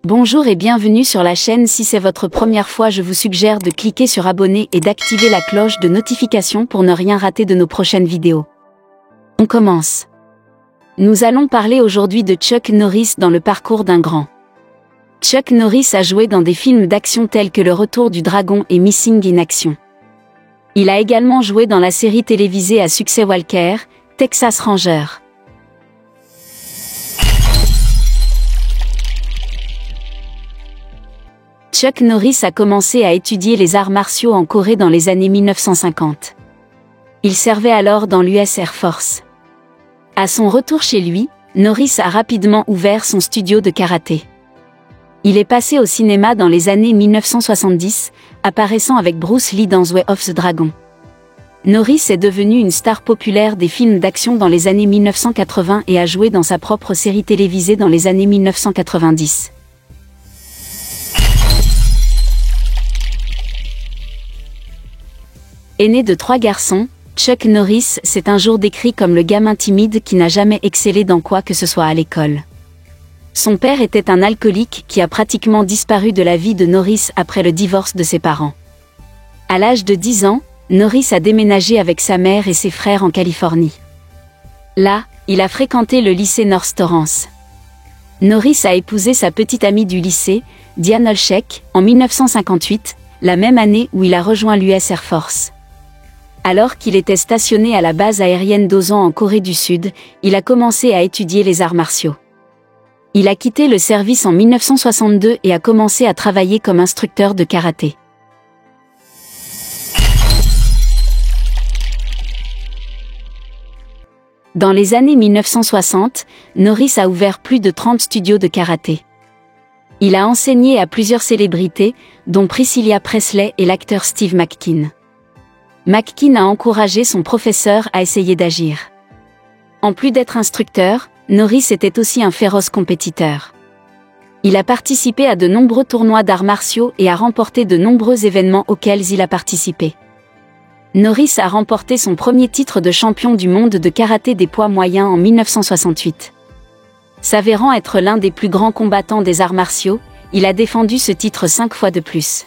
Bonjour et bienvenue sur la chaîne. Si c'est votre première fois, je vous suggère de cliquer sur abonner et d'activer la cloche de notification pour ne rien rater de nos prochaines vidéos. On commence. Nous allons parler aujourd'hui de Chuck Norris dans le parcours d'un grand. Chuck Norris a joué dans des films d'action tels que Le Retour du Dragon et Missing in Action. Il a également joué dans la série télévisée à succès Walker, Texas Ranger. Chuck Norris a commencé à étudier les arts martiaux en Corée dans les années 1950. Il servait alors dans l'US Air Force. À son retour chez lui, Norris a rapidement ouvert son studio de karaté. Il est passé au cinéma dans les années 1970, apparaissant avec Bruce Lee dans The Way of the Dragon. Norris est devenu une star populaire des films d'action dans les années 1980 et a joué dans sa propre série télévisée dans les années 1990. Aîné de 3 garçons, Chuck Norris s'est un jour décrit comme le gamin timide qui n'a jamais excellé dans quoi que ce soit à l'école. Son père était un alcoolique qui a pratiquement disparu de la vie de Norris après le divorce de ses parents. À l'âge de 10 ans, Norris a déménagé avec sa mère et ses frères en Californie. Là, il a fréquenté le lycée North Torrance. Norris a épousé sa petite amie du lycée, Diane Olchek, en 1958, la même année où il a rejoint l'US Air Force. Alors qu'il était stationné à la base aérienne d'Osan en Corée du Sud, il a commencé à étudier les arts martiaux. Il a quitté le service en 1962 et a commencé à travailler comme instructeur de karaté. Dans les années 1960, Norris a ouvert plus de 30 studios de karaté. Il a enseigné à plusieurs célébrités, dont Priscilla Presley et l'acteur Steve McQueen. McQueen a encouragé son professeur à essayer d'agir. En plus d'être instructeur, Norris était aussi un féroce compétiteur. Il a participé à de nombreux tournois d'arts martiaux et a remporté de nombreux événements auxquels il a participé. Norris a remporté son premier titre de champion du monde de karaté des poids moyens en 1968. S'avérant être l'un des plus grands combattants des arts martiaux, il a défendu ce titre 5 fois de plus.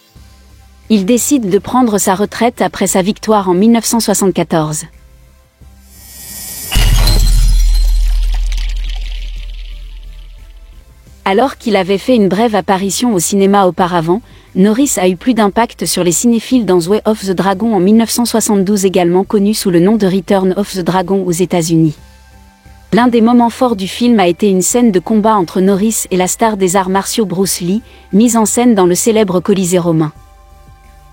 Il décide de prendre sa retraite après sa victoire en 1974. Alors qu'il avait fait une brève apparition au cinéma auparavant, Norris a eu plus d'impact sur les cinéphiles dans The Way of the Dragon en 1972, également connu sous le nom de Return of the Dragon aux États-Unis. L'un des moments forts du film a été une scène de combat entre Norris et la star des arts martiaux Bruce Lee, mise en scène dans le célèbre Colisée romain.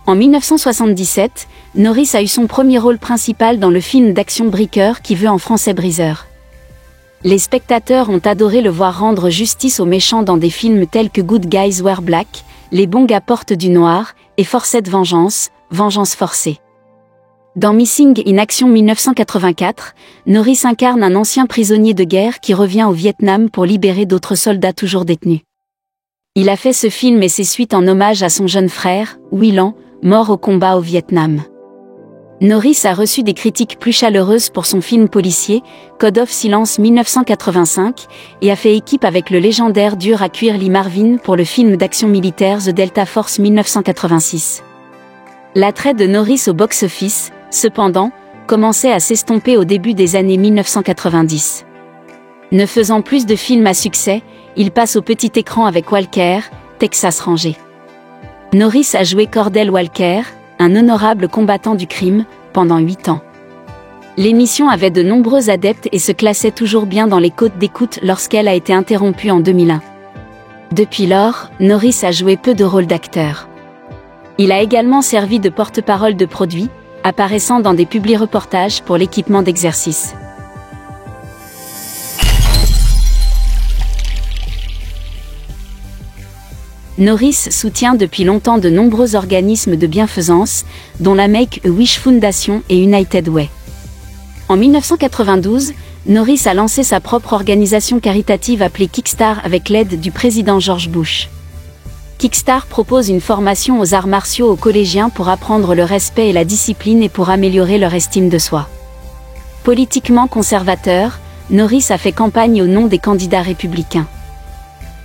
En 1977, Norris a eu son premier rôle principal dans le film d'action Breaker qui veut en français Briseur. Les spectateurs ont adoré le voir rendre justice aux méchants dans des films tels que Good Guys Wear Black, Les bons gars portent du noir, et Forced Vengeance, Vengeance forcée. Dans Missing in Action 1984, Norris incarne un ancien prisonnier de guerre qui revient au Vietnam pour libérer d'autres soldats toujours détenus. Il a fait ce film et ses suites en hommage à son jeune frère, Willan, mort au combat au Vietnam. Norris a reçu des critiques plus chaleureuses pour son film policier, Code of Silence 1985, et a fait équipe avec le légendaire dur à cuire Lee Marvin pour le film d'action militaire The Delta Force 1986. L'attrait de Norris au box-office, cependant, commençait à s'estomper au début des années 1990. Ne faisant plus de films à succès, il passe au petit écran avec Walker, Texas Ranger. Norris a joué Cordell Walker, un honorable combattant du crime, pendant 8 ans. L'émission avait de nombreux adeptes et se classait toujours bien dans les cotes d'écoute lorsqu'elle a été interrompue en 2001. Depuis lors, Norris a joué peu de rôles d'acteur. Il a également servi de porte-parole de produits, apparaissant dans des publi-reportages pour l'équipement d'exercice. Norris soutient depuis longtemps de nombreux organismes de bienfaisance, dont la Make-A-Wish Foundation et United Way. En 1992, Norris a lancé sa propre organisation caritative appelée Kickstar avec l'aide du président George Bush. Kickstar propose une formation aux arts martiaux aux collégiens pour apprendre le respect et la discipline et pour améliorer leur estime de soi. Politiquement conservateur, Norris a fait campagne au nom des candidats républicains.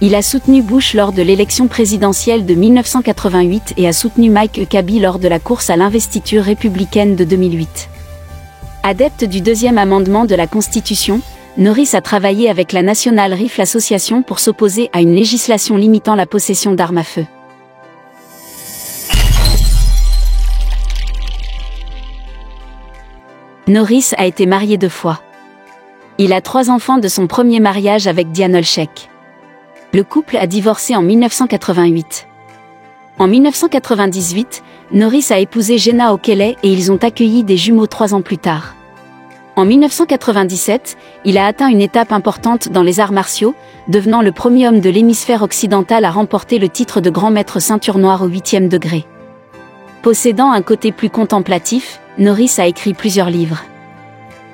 Il a soutenu Bush lors de l'élection présidentielle de 1988 et a soutenu Mike Huckabee lors de la course à l'investiture républicaine de 2008. Adepte du deuxième amendement de la Constitution, Norris a travaillé avec la National Rifle Association pour s'opposer à une législation limitant la possession d'armes à feu. Norris a été marié 2 fois. Il a 3 enfants de son premier mariage avec Diane Olszek. Le couple a divorcé en 1988. En 1998, Norris a épousé Jenna O'Kelly et ils ont accueilli des jumeaux 3 ans plus tard. En 1997, il a atteint une étape importante dans les arts martiaux, devenant le premier homme de l'hémisphère occidental à remporter le titre de grand maître ceinture noire au 8e degré. Possédant un côté plus contemplatif, Norris a écrit plusieurs livres.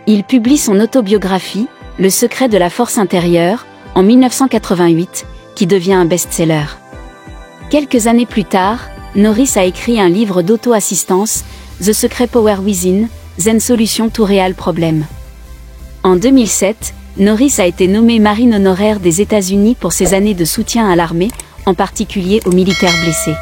Il publie son autobiographie, Le secret de la force intérieure, en 1988, qui devient un best-seller. Quelques années plus tard, Norris a écrit un livre d'auto-assistance, The Secret Power Within, Zen Solution to Real Problem. En 2007, Norris a été nommé marine honoraire des États-Unis pour ses années de soutien à l'armée, en particulier aux militaires blessés.